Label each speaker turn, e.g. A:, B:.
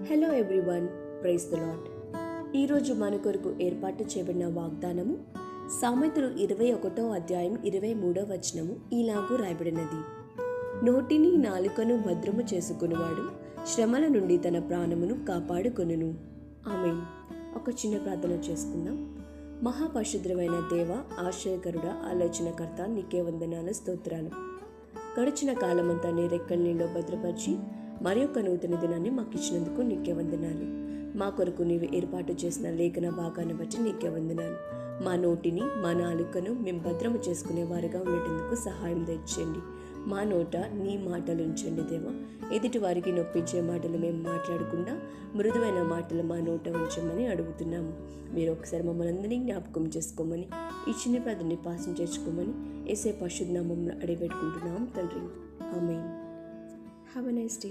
A: Hello everyone, praise the Lord. ఈరోజు మన కొరకు ఏర్పాటు చేయబడిన వాగ్దానము సామెతలు 21వ అధ్యాయం 23వ వచనము ఇలాగూ రాయబడినది. నోటిని నాలుకను భద్రము చేసుకునివాడు శ్రమల నుండి తన ప్రాణమును కాపాడుకొనును. ఆమేన్. ఒక చిన్న ప్రార్థన చేసుకుందాం. మహాపరిశుద్ధమైన దేవ, ఆశ్రయకరుడ, ఆలోచనకర్త, నీకే వందనాలు, స్తోత్రాలు. గడిచిన కాలమంతా నీ రెక్కల నీళ్ళలో భద్రపరిచి మరి ఒక నూతన దినాన్ని మాకు ఇచ్చినందుకు నీకే వందనాలు. మా కొరకు నీవు ఏర్పాటు చేసిన లేఖన భాగాన్ని బట్టి నీకే వందనాలు. మా నోటిని, మా నాలుకను మేము భద్రము చేసుకునే వారిగా ఉండేందుకు సహాయం తెచ్చండి. మా నోట నీ మాటలు ఉంచండి దేవా. ఎదుటి వారికి నొప్పించే మాటలు మేము మాట్లాడకుండా మృదువైన మాటలు మా నోట ఉంచమని అడుగుతున్నాము. మీరు ఒకసారి మమ్మల్ని అందరినీ జ్ఞాపకం చేసుకోమని, ఈ చిన్న ప్రార్థనని పాసం చేసుకోమని యేసయ్య పరిశుద్ధ నామములో అడిగి పెట్టుకుంటున్నాం తండ్రి. Amen. Have a nice day.